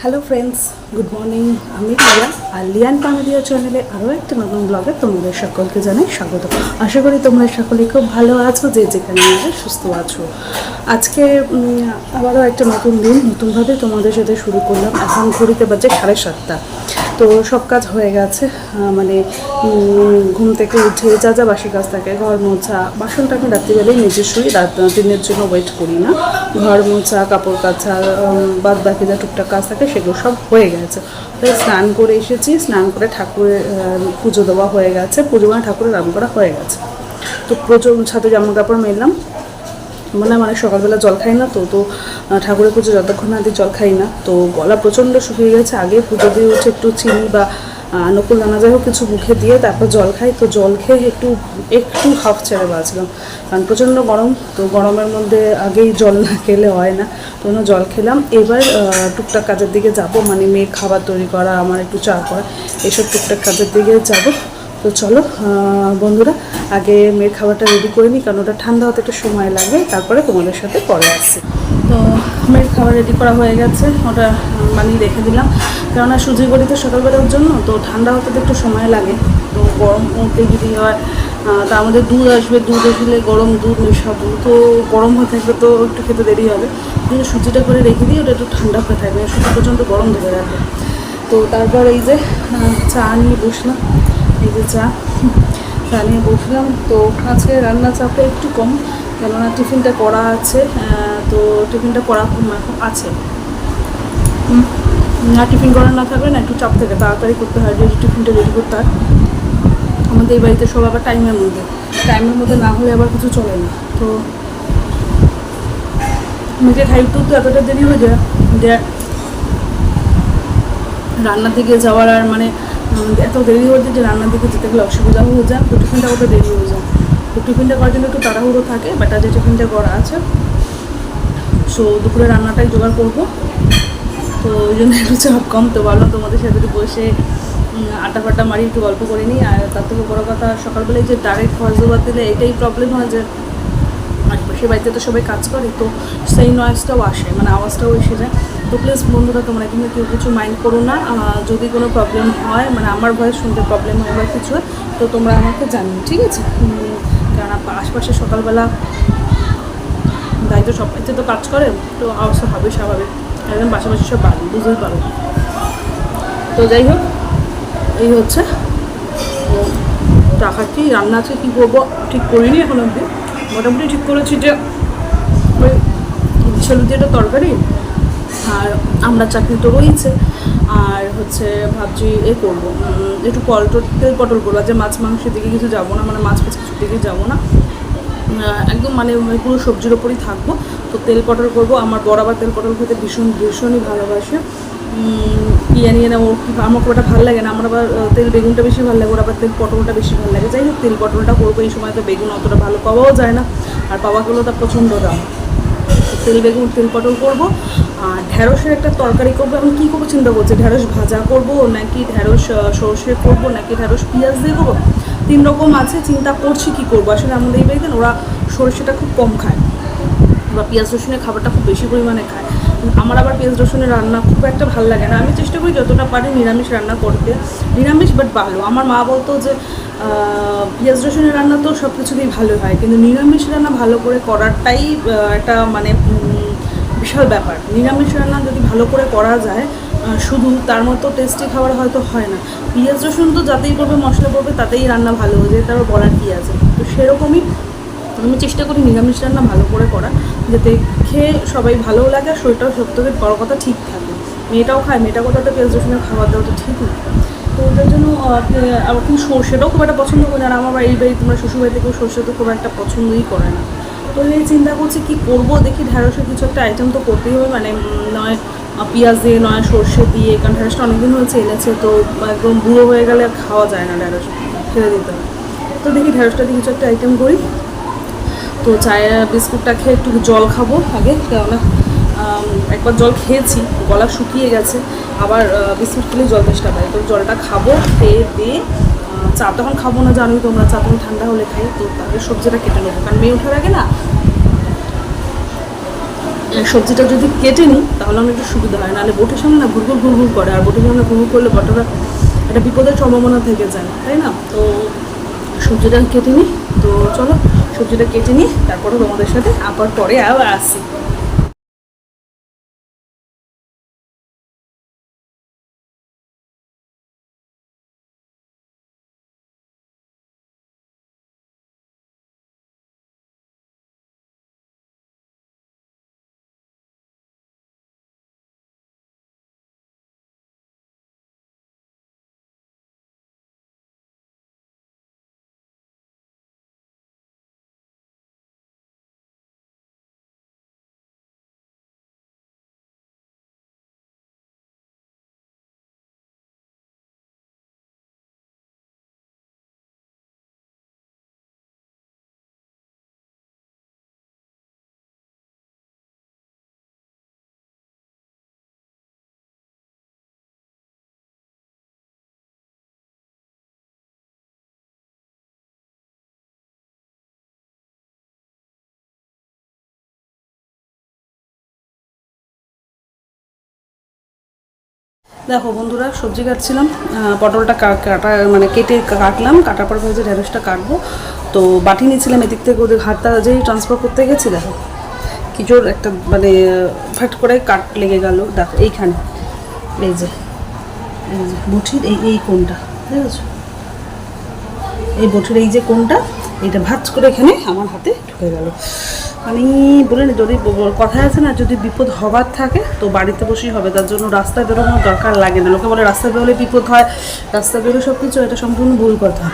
Hello friends, good morning. আমি লিয়া, আর লিয়ান পামেলিয়া চ্যানেলে আরও একটা নতুন ব্লগে তোমাদের সকলকে জানাই স্বাগত। আশা করি তোমরা সকলে খুব ভালো আছো, যে যেখানে আছে সুস্থ আছো। আজকে আবারও একটা নতুন দিন, নতুনভাবে তোমাদের সাথে শুরু করলাম। এখন ঘড়িতে বাজে 7:30। তো সব কাজ হয়ে গেছে, মানে ঘুম থেকে উঠে যা যা বাসি কাজ থাকে, ঘর মোছা, বাসনটা আমি রাত্রিবেলায় নিজস্বই, দিনের জন্য ওয়েট করি না। ঘর মোছা, কাপড় কাচা, বাদ বাকি যা টুকটাক কাজ থাকে সেগুলো সব হয়ে গেছে। তাই স্নান করে এসেছি, স্নান করে ঠাকুরের পুজো দেওয়া হয়ে গেছে, পুজো মানে ঠাকুরের রাম করা হয়ে গেছে। তো প্রচুর ছাদে জামা কাপড় মেললাম, মানে সকালবেলা জল খাই না, তো ঠাকুরের পুজো যতক্ষণ না দিই জল খাই না, তো গলা প্রচণ্ড শুকিয়ে গেছে। আগে পুজো দিয়ে উঠে একটু চিনি বা নকুল দানা যাই হোক কিছু মুখে দিয়ে তারপর জল খাই, তো জল খেয়ে একটু হাফ ছেড়ে বাঁচলাম, কারণ প্রচণ্ড গরম। তো গরমের মধ্যে আগেই জল না খেলে হয় না, তো জল খেলাম। এবার টুকটাক কাজের দিকে যাব, মানে মেয়ে খাবার তৈরি করা, আমার একটু চা করা, এসব টুকটাক কাজের দিকে যাব। তো চলো বন্ধুরা, আগে মেয়ের খাবারটা রেডি করে নিই, কারণ ওটা ঠান্ডা হতে একটু সময় লাগবে, তারপরে তোমাদের সাথে পরে আসছি। তো মেয়ের খাবার রেডি করা হয়ে গেছে, ওটা বানিয়ে রেখে দিলাম, কেননা সুজি করি তো সকালবেলার জন্য, তো ঠান্ডা হতে তো একটু সময় লাগে। তো গরম মধ্যে যদি হয়, তা আমাদের দুধ আসবে, দুধ আসলে গরম দুধ মেশাবো, তো গরম হয়ে থাকবে তো একটু খেতে দেরি হবে। কিন্তু সুজিটা করে রেখে দিই, ওটা একটু ঠান্ডা হয়ে থাকবে, সুজি পর্যন্ত গরম ধরে রাখবে। তো তারপর এই যে চা নিয়ে বসলাম, এই যে চা নিয়ে বসলাম। তো আজকে রান্না চাপটা একটু কম, কেননা টিফিনটা করা আছে, তো টিফিনটা করা আছে না, টিফিন করা না থাকবে না, একটু চাপ থেকে তাড়াতাড়ি করতে হয়, যে টিফিনটা রেডি করতে হয়। আমাদের এই বাড়িতে সব আবার টাইমের মধ্যে না হলে আবার কিছু চলে না। তো মেয়েকে খাইতেও তো এতটা দেরি হয়ে যায় যে রান্নার দিকে যাওয়ার আর মানে এত দেরি হয়ে যায় যে রান্নার দিকে যেতে গেলে অসুবিধা হয়ে যায়, তো টিফিনটা করতে দেরি হয়ে যায়। তো টিফিনটা করার জন্য একটু তাড়াহুড়ো থাকে, বাট যে টিফিনটা করা আছে, সো দুপুরে রান্নাটাই জোগাড় করবো। তো ওই জন্য একটু চাপ কম, তো ভাবলাম তোমাদের সাথে একটু বসে আটা ফাটা মারি, একটু গল্প করে নিই। আর তার থেকে বড়ো কথা, সকালবেলায় যে ডাইরেক্ট ভয়েস ওভার দিলে এটাই প্রবলেম হয় যে আশেপাশে বাড়িতে তো সবাই কাজ করে, তো সেই নয়েজটাও আসে, মানে আওয়াজটাও এসে যায়। তো প্লিজ বন্ধুরা, তোমরা কিন্তু কেউ কিছু মাইন্ড করো না। যদি কোনো প্রবলেম হয়, মানে আমার ভয়েস শুনতে প্রবলেম হয় বা কিছু হয়, তো তোমরা আমাকে জানিও, ঠিক আছে? কারণ আশপাশে সকালবেলা দায়িত্ব সব বাড়িতে তো কাজ করে, তো আওয়াজটা হবে স্বাভাবিক, একদম পাশাপাশি সব বাড়ি, বুঝতেই পারো। তো যাই হোক, এই হচ্ছে টাকা কি রান্না আছে, কী করবো ঠিক করিনি এখন অবধি। মোটামুটি ঠিক করেছি যে ওই ছেলে দিয়ে তরকারি, আর আমরা চাকরি তো রয়েছে, আর হচ্ছে ভাবছি করবো একটু তেল পটল করবো, যে মাছ মাংসের দিকে কিছু যাবো না, মানে মাছ কিছুর দিকে যাবো না, একদম মানে পুরো সবজির ওপরই থাকবো। তো তেল পটল করবো, আমার বড় আবার তেল পটল খেতে ভীষণই ভালোবাসে। নিয়ে না, ওর আমার খুব একটা ভালো লাগে না, আমার আবার তেল বেগুনটা বেশি ভালো লাগে, ওর আবার তেল পটলটা বেশি ভালো লাগে। যাই হোক, তেল পটলটা করবো। এই সময় তো বেগুন অতটা ভালো পাওয়াও যায় না, আর পাওয়া গেলেও তার প্রচণ্ড দাম। তেল পটল করবো, আর ঢ্যাঁড়সের একটা তরকারি করবো। আমি কী করবো চিন্তা করছি, ঢ্যাঁড়স ভাজা করবো, নাকি ঢ্যাঁড়স সর্ষে করবো, নাকি ঢ্যাঁড়স পেঁয়াজ দিয়ে করবো। 3 রকম আছে, চিন্তা করছি কী করবো। আসলে আমাদের এই বাড়িতে ওরা সর্ষেটা খুব কম খায়, বা পেঁয়াজ রসুনের খাবারটা খুব বেশি পরিমাণে খায়। আমার আবার পেঁয়াজ রসুনের রান্না খুব একটা ভালো লাগে না। আমি চেষ্টা করি যতটা পারি নিরামিষ রান্না করতে, নিরামিষ বাট ভালো। আমার মা বলতো যে পেঁয়াজ রসুনের রান্না তো সব কিছুতেই ভালো হয়, কিন্তু নিরামিষ রান্না ভালো করে করাটাই একটা মানে বিশাল ব্যাপার। নিরামিষ রান্না যদি ভালো করে করা যায়, শুধু তার মতো টেস্টি খাবার হয়তো হয় না। পেঁয়াজ রসুন তো যাতেই করবে, মশলা করবে, তাতেই রান্না ভালো হয়ে যায়, তারপর বলার কী আছে। তো সেরকমই আমি চেষ্টা করি নিরামিষ রান্না ভালো করে করা, যাতে খেয়ে সবাই ভালোও লাগে, আর শরীরটাও সব থেকে বড়ো কথা ঠিক থাকে। মেয়েটাও খায়, মেয়েটা কথা তো পেঁয়াজ রসুনের খাবার দেওয়া তো ঠিক না। তো ওটার জন্য আবার কিন্তু সর্ষেটাও খুব একটা পছন্দ করে, আর আমার এই বাড়ি তোমরা শ্বশুরবাড়িতে কেউ সর্ষে তো খুব একটা পছন্দই করে না। তো এই চিন্তা করছি কী করবো, দেখি ঢ্যাঁড়সের কিছু একটা আইটেম তো করতেই হবে, মানে নয় পেঁয়াজ দিয়ে, নয় সর্ষে দিয়ে, কারণ ঢ্যাঁড়সটা অনেকদিন হয়েছে এনেছে, তো একদম বুড়ো হয়ে গেলে খাওয়া যায় না, ঢ্যাঁড়স ফেলে দিতে হয়। তো দেখি ঢ্যাঁড়সটা দিয়ে কিছু একটা আইটেম করি। তো চায়ের বিস্কুটটা খেয়ে একটু জল খাবো আগে, কেননা একবার জল খেয়েছি, গলা শুকিয়ে গেছে, আবার বিস্কুট খেলে জল তেষ্টা পায়। তো জলটা খাবো, খেয়ে দিয়ে চা তখন খাবো না, জানোই তোমরা, চা তখন ঠান্ডা হলে খাই। তো তাদের সবজিটা কেটে নেবো, কারণ মেয়ে ওঠার আগে না সবজিটা যদি কেটে নিই তাহলে আমার একটু সুবিধা হয়, নাহলে বোটের সামনে না ঘুরঘুর ঘুরঘুর করে, আর বোটের সামনে ঘুরঘুর করলে বটরা একটা বিপদের সম্ভাবনা থেকে যায়, তাই না? তো সবজিটা কেটে নিই। তো চলো সবজিটা কেটে নিই, তারপরে তোমাদের সাথে আবার পরে আবার আসছি। দেখো বন্ধুরা, সবজি কাটছিলাম, পটলটা কাটা মানে কেটে কাটলাম, কাটার পর ভেবেছি ঢেঁড়সটা কাটবো। তো বাটি নিয়েছিলাম এদিক থেকে, ওদের ঘাটটা যেই ট্রান্সফার করতে গেছি, দেখো কি জোর একটা মানে ফ্যাট করে কাট লেগে গেল। দেখো এইখানে এই যে বটির এই কোণটা, ঠিক আছে, এই বটির এই যে কোণটা, এইটা ভাঁজ করে এখানে আমার হাতে ঢুকে গেল। মানে বলে না, যদি কথায় আছে না, যদি বিপদ হবার থাকে তো বাড়িতে বসেই হবে, তার জন্য রাস্তায় বেরোনোর দরকার লাগে না। লোকে বলে রাস্তায় বেরোলে বিপদ হয়, রাস্তায় বেরোলে সব কিছু, এটা সম্পূর্ণ ভুল কথা।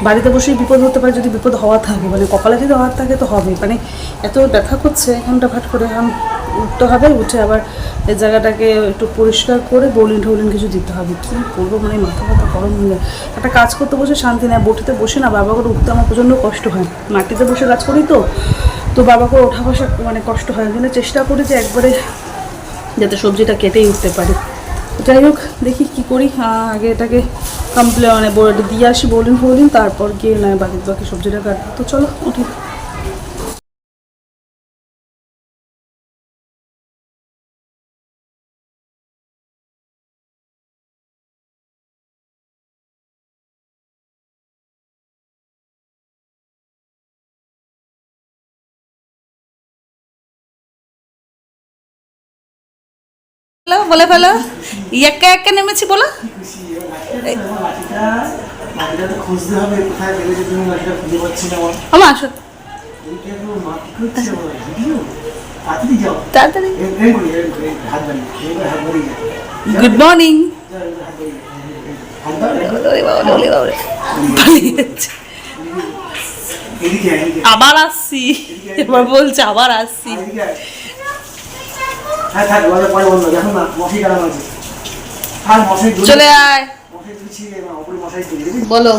বাড়িতে বসেই বিপদ হতে পারে যদি বিপদ হওয়া থাকে, মানে কপালে যদি হওয়ার থাকে তো হবে। মানে এত ব্যথা করছে এখানটা, ভাট করে এখন উঠতে হবে, উঠে আবার এই জায়গাটাকে একটু পরিষ্কার করে বলিন ঠলিন কিছু দিতে হবে। কী করবো, মানে মাথা ব্যথা গরম হয়ে যায়। একটা কাজ করতে বসে শান্তি নেই, বটিতে বসে না বাবা করে উঠতে আমার প্রচণ্ড কষ্ট হয়, মাটিতে বসে কাজ করি তো বাবা করে ওঠা বসা মানে কষ্ট হয়। ওই জন্য চেষ্টা করি যে একবারে যাতে সবজিটা কেটেই উঠতে পারি। যাই হোক, দেখি কী করি। আগে এটাকে মানে দিয়ে আসি বলিন, তারপর গিয়ে নয় বাকি সবজিটা কাটবো। তো চলো উঠি। বলে ফেলো, একা একা নেমেছি বলো। আমার আসো তাড়াতাড়ি। Good morning. আবার আসছি, এবার বলছে আবার আসছি। চলে আয়, বলো।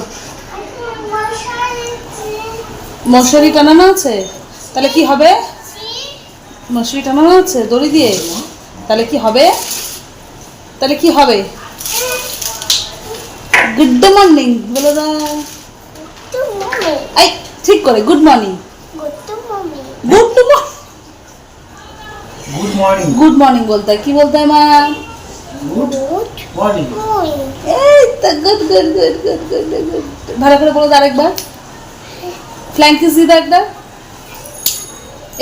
মশারি টানানো আছে, তাহলে কি হবে? মশারি টানানো আছে দড়ি দিয়ে, তাহলে কি হবে? গুড মর্নিং বলে দাও। এই ঠিক করে গুড মর্নিং। গুড মর্নিং বলতে হয়, কি বলতে হয় মা? এই তো গুড। ভালো করে বলো আরেকবার। ফ্ল্যাঙ্ক কিস দিদা একবার,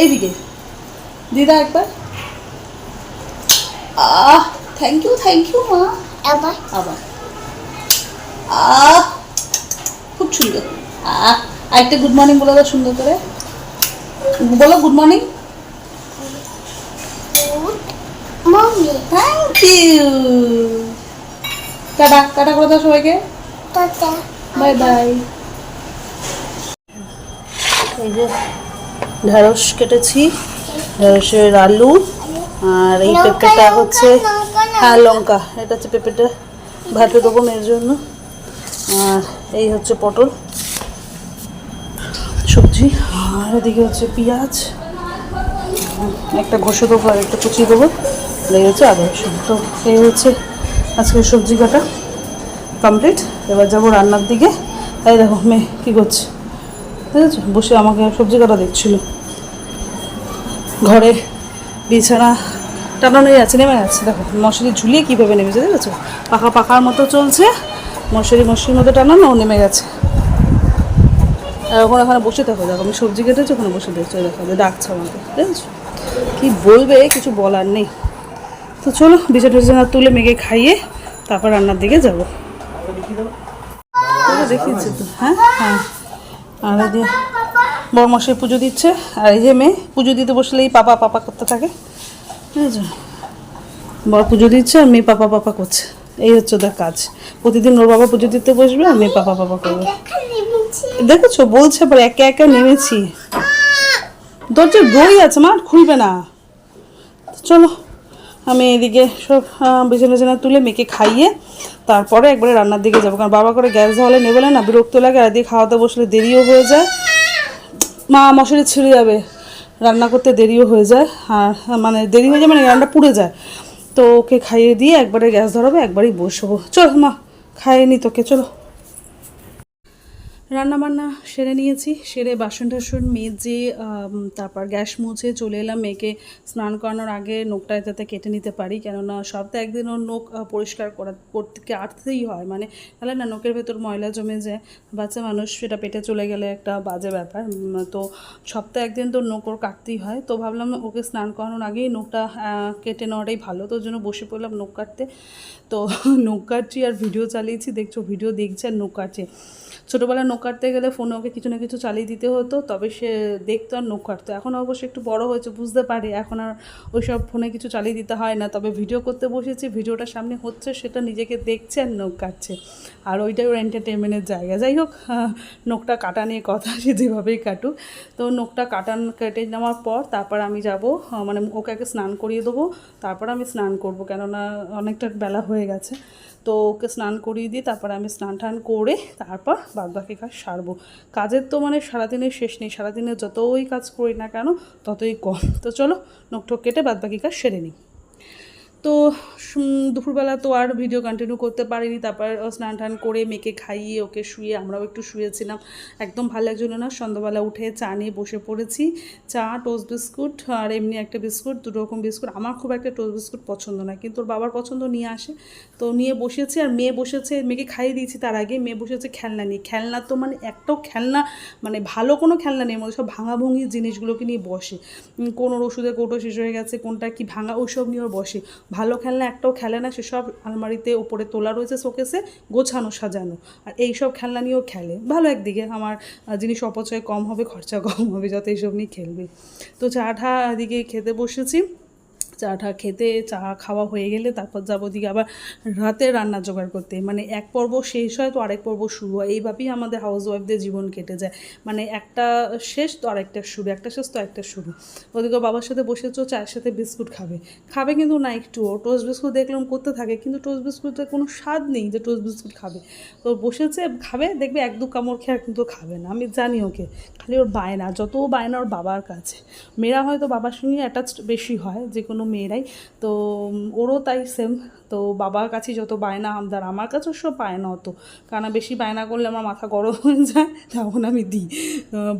এইদিকে দিদা একবার। থ্যাংক ইউ মা। আবার খুব সুন্দর। আরেকটা গুড মর্নিং বলে দাও সুন্দর করে, বলো গুড মর্নিং। Thank you. টাটা করে দাও সবাইকে, বাই বাই। এই যে ঢেঁড়স কেটেছি, ঢেঁড়সের আলু, আর এই পেঁপেটা হচ্ছে, হ্যাঁ লঙ্কা, এটা হচ্ছে পেঁপেটা ভাতে দেবো মেয়ের জন্য। আর এই হচ্ছে পটল সবজি, আর এদিকে হচ্ছে পেঁয়াজ, একটা ঘষে দেবো আর একটা কুচিয়ে দেবো, এই হচ্ছে আদা রসুন। তো এই হচ্ছে আজকের সবজি কাটা কমপ্লিট। এবার যাবো রান্নার দিকে। এই দেখো মেয়ে কী করছে, ঠিক আছে, বসে আমাকে সবজি কাটা দেখছিল। ঘরে বিছানা টানানোই আছে, নেমে যাচ্ছে দেখো, মশারি ঝুলিয়ে কীভাবে নেমেছে দেখেছো, পাখা পাখার মতো চলছে, মশারির মতো টানানো, ও নেমে গেছে। আর ওখানে বসে থাকো, দেখো আমি সবজি কেটেছি, ওখানে বসে দেখছো, দেখো ডাকছে আমাকে, দেখেছো, কী বলবে কিছু বলার নেই। তো চলো বিছানা তুলে মেঘে খাইয়ে তারপর রান্নার দিকে যাবো। দেখিয়েছি তো, হ্যাঁ হ্যাঁ। আর এই যে বড়মশাই পুজো দিচ্ছে, আর এই যে মেয়ে পুজো দিতে বসলেই পাপা পাপা করতে থাকে, বুঝেছো, বড় পুজো দিচ্ছে আর মেয়ে পাপা পাপা করছে, এই হচ্ছে ওদের কাজ। প্রতিদিন ওর বাবা পুজো দিতে বসবে আর মেয়ে পাপা পাপা করবে। দেখেছো বলছে পরে একে একে নেমেছি, দরজার দড়ি আছে মা, খুলবে না। চলো আমি এদিকে সব বিছানা তুলে মেয়েকে খাইয়ে তারপরে একবারে রান্নার দিকে যাবো, কারণ বাবা করে গ্যাস ধোয়ালে নেবে না, বিরক্ত লাগে, আর এদিকে খাওয়াতে বসলে দেরিও হয়ে যায়, মা মশারি ছিঁড়ে যাবে, রান্না করতে দেরিও হয়ে যায়, আর মানে দেরি হয়ে যায় মানে রান্নাটা পুড়ে যায়। তো ওকে খাইয়ে দিয়ে একবারে গ্যাস ধরাবে, একবারেই বসবো। চল মা খাইয়ে নি তোকে, চলো। রান্নাবান্না সেরে নিয়েছি, সেরে বাসন টাসন মেজে তারপর গ্যাস মুছে চলে এলাম মেয়েকে স্নান করানোর আগে নোখটা যাতে কেটে নিতে পারি, কেননা সপ্তাহে একদিন ওর নখ পরিষ্কার করতে কাটতেই হয়, মানে তাহলে না নখের ভেতর ময়লা জমে যায়, বাচ্চা মানুষ সেটা পেটে চলে গেলে একটা বাজে ব্যাপার। তো সপ্তাহে একদিন তো নখ ওর কাটতেই হয়, তো ভাবলাম ওকে স্নান করানোর আগেই নখটা কেটে নেওয়াটাই ভালো, তো ওর জন্য বসে পড়লাম নখ কাটতে। তো নখ কাটছি আর ভিডিও চালিয়েছি, দেখছো ভিডিও দেখছে আর নখ কাটছে। ছোটোবেলায় নখ কাটতে গেলে ফোনে ওকে কিছু না কিছু চালিয়ে দিতে হতো, তবে সে দেখতো আর নখ কাটতো। এখন অবশ্যই একটু বড় হয়েছে, বুঝতে পারে, এখন আর ওইসব ফোনে কিছু চালিয়ে দিতে হয় না, তবে ভিডিও করতে বসেছি, ভিডিওটা সামনে হচ্ছে, সেটা নিজেকে দেখছে আর নখ কাটছে, আর ওইটাই ওর এন্টারটেনমেন্টের জায়গা। যাই হোক, নখটা কাটা নিয়ে কথা, সে যেভাবেই কাটুক। তো নখটা কেটে নেওয়ার পর তারপর আমি যাব, মানে ওকে আগে স্নান করিয়ে দেবো, তারপর আমি স্নান করব, কেননা অনেকটা বেলা হয়ে গেছে। তো ওকে স্নান করিয়ে দিই, তারপর আমি স্নান টান করে তারপর বাদবাকি কাজ সারবো। কাজের তো মানে সারাদিনের শেষ নেই, সারাদিনে যতই কাজ করি না কেন ততই কম। তো চলো নখ ঠোক কেটে বাদবাকি কাজ সেরে নিই। তো দুপুরবেলা তো আর ভিডিও কন্টিনিউ করতে পারিনি, তারপর স্নান টান করে মেয়েকে খাইয়ে ওকে শুয়ে আমরাও একটু শুয়েছিলাম, একদম ভালো লাগছিলো না। সন্ধ্যাবেলা উঠে চা নিয়ে বসে পড়েছি, চা টোস্ট বিস্কুট আর এমনি একটা বিস্কুট, দুটো রকম বিস্কুট। আমার খুব একটা টোস্ট বিস্কুট পছন্দ নয়, কিন্তু ওর বাবার পছন্দ নিয়ে আসে, তো নিয়ে বসেছি। আর মেয়ে বসেছে, মেয়েকে খাইয়ে দিয়েছি, তার আগে মেয়ে বসেছে খেলনা নিয়ে। খেলনা তো মানে একটাও খেলনা, মানে ভালো কোনো খেলনা নেই, মধ্যে সব ভাঙাভুঙি জিনিসগুলোকে নিয়ে বসে, কোন ওর ওষুধের কৌটো শেষ হয়ে গেছে, কোনটা কি ভাঙা, ওইসব নিয়ে ওর বসে। ভালো খেলনা একটাও খেলে না, সেসব আলমারিতে ওপরে তোলা রয়েছে, শোকেসে গোছানো সাজানো, আর এইসব খেলনা নিয়েও খেলে। ভালো, একদিকে আমার জিনিস অপচয় কম হবে, খরচা কম হবে, যত এইসব নিয়ে খেলবে। তো চাটা এদিকে খেতে বসেছি, চাটা খেতে, চা খাওয়া হয়ে গেলে তারপর যাবো দিকে আবার রাতে রান্না জোগাড় করতে, মানে এক পর্ব শেষ হয় তো আরেক পর্ব শুরু হয়, এইভাবেই আমাদের হাউস ওয়াইফদের জীবন কেটে যায়, মানে একটা শেষ তো আরেকটা শুরু, একটা শেষ তো একটা শুরু। ওদিকে বাবার সাথে বসেছো, চায়ের সাথে বিস্কুট খাবে কিন্তু না একটুও, টোস্ট বিস্কুট দেখলাম করতে থাকে, কিন্তু টোস্ট বিস্কুটের কোনো স্বাদ নেই যে টোস্ট বিস্কুট খাবে। তো বসেছে খাবে, দেখবে এক দু কামড় খেয়ে কিন্তু খাবে না, আমি জানি ওকে, খালি ওর বায়না, যত বায়না ওর বাবার কাছে। মেয়েরা হয়তো বাবার সঙ্গে অ্যাটাচড বেশি হয়, যে কোনো মেয়েরাই, তো ওরও তাই সেম। তো বাবার কাছে যত বায়না আমদার, আমার কাছেও সব বায়না হতো, কারণ বেশি বায়না করলে আমার মাথা গরম হয়ে যায়, তখন আমি দিই,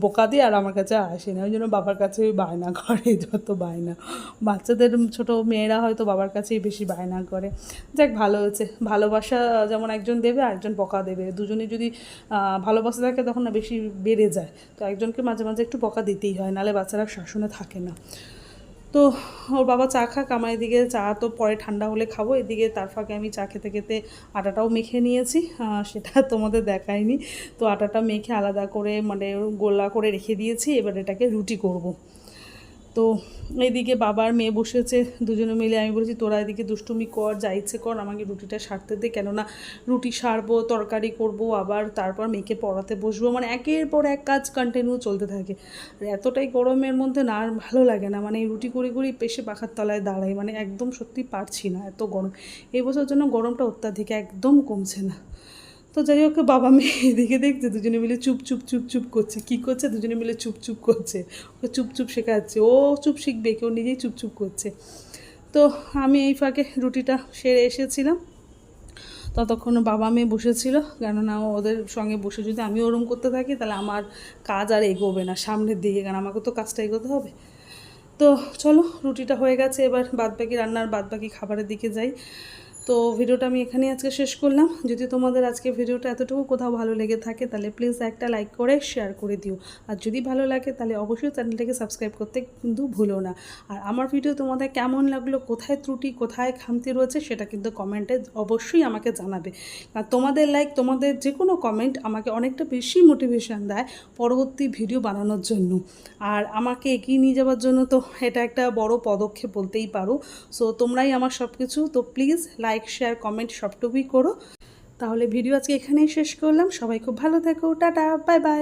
বোকা দিই, আর আমার কাছে আসে না, ওই জন্য বাবার কাছে বায়না করে, যত বায়না। বাচ্চাদের ছোটো মেয়েরা হয়তো বাবার কাছেই বেশি বায়না করে। যাক, ভালো হয়েছে, ভালোবাসা যেমন একজন দেবে আরেকজন বকা দেবে, দুজনে যদি ভালোবাসা থাকে তখন না বেশি বেড়ে যায়, তো একজনকে মাঝে মাঝে একটু বকা দিতেই হয়, নাহলে বাচ্চারা শাসনে থাকে না। তো ওর বাবা চা খাক, আমার এদিকে চা তো পরে ঠান্ডা হলে খাবো, এদিকে তার ফাঁকে আমি চা খেতে খেতে আটাটাও মেখে নিয়েছি, সেটা তোমাদের দেখায়নি। তো আটাটা মেখে আলাদা করে মানে গোলা করে রেখে দিয়েছি, এবার এটাকে রুটি করব। তো এইদিকে বাবার মেয়ে বসেছে, দুজনে মিলে আমি বলেছি তোরা এদিকে দুষ্টুমি কর, যা ইচ্ছে কর, আমাকে রুটিটা সারতে দে, কেননা রুটি সারবো, তরকারি করব, আবার তারপর মেয়েকে পড়াতে বসবো, মানে একের পর এক কাজ কন্টিনিউ চলতে থাকে। আর এতটাই গরমের মধ্যে না আর ভালো লাগে না, মানে রুটি করে করেই পেশে পাখার তলায় দাঁড়াই, মানে একদম সত্যি পারছি না, এত গরম। এই বছর জন্য গরমটা অত্যাধিক, একদম কমছে না। তো যাই হোক, বাবা মেয়ে এদিকে দেখছে, দুজনে মিলে চুপ চুপ চুপ চুপ করছে, কী করছে, দুজনে মিলে চুপ চুপ করছে, ওকে চুপ চুপ শেখাচ্ছে, ও চুপ শিখবে, কেউ নিজেই চুপ চুপ করছে। তো আমি এই ফাঁকে রুটিটা সেরে এসেছিলাম, ততক্ষণ বাবা মেয়ে বসেছিল, কেননা ওদের সঙ্গে বসে যদি আমি ওরম করতে থাকি তাহলে আমার কাজ আর এগোবে না সামনের দিকে, কারণ আমাকে তো কাজটা এগোতে হবে। তো তো চলো, রুটিটা হয়ে গেছে, এবার বাদবাকি রান্নার বাদবাকি খাবারের দিকে যাই। তো ভিডিওটা আমি এখানেই আজকে শেষ করলাম। যদি তোমাদের আজকে ভিডিওটা এতটুকু কোথাও ভালো লেগে থাকে তাহলে প্লিজ একটা লাইক করে শেয়ার করে দিও। আর যদি ভালো লাগে তাহলে অবশ্যই চ্যানেলটাকে সাবস্ক্রাইব করতে কিন্তু ভুলো না। আর আমার ভিডিও তোমাদের কেমন লাগলো, কোথায় ত্রুটি কোথায় খামতি রয়েছে সেটা কিন্তু কমেন্টে অবশ্যই আমাকে জানাবে। আর তোমাদের লাইক, তোমাদের যে কোনো কমেন্ট আমাকে অনেকটা বেশি মোটিভেশন দেয় পরবর্তী ভিডিও বানানোর জন্য। আর আমাকে এগিয়ে নিয়ে যাওয়ার জন্য তো এটা একটা বড় পদক্ষেপ বলতেই পারো। সো তোমরাই আমার সব কিছু। তো প্লিজ লাইক শেয়ার কমেন্ট সবটুকুই করো। তাহলে ভিডিও আজকে এখানেই শেষ করলাম। সবাই খুব ভালো থেকো, টাটা, বাই বাই।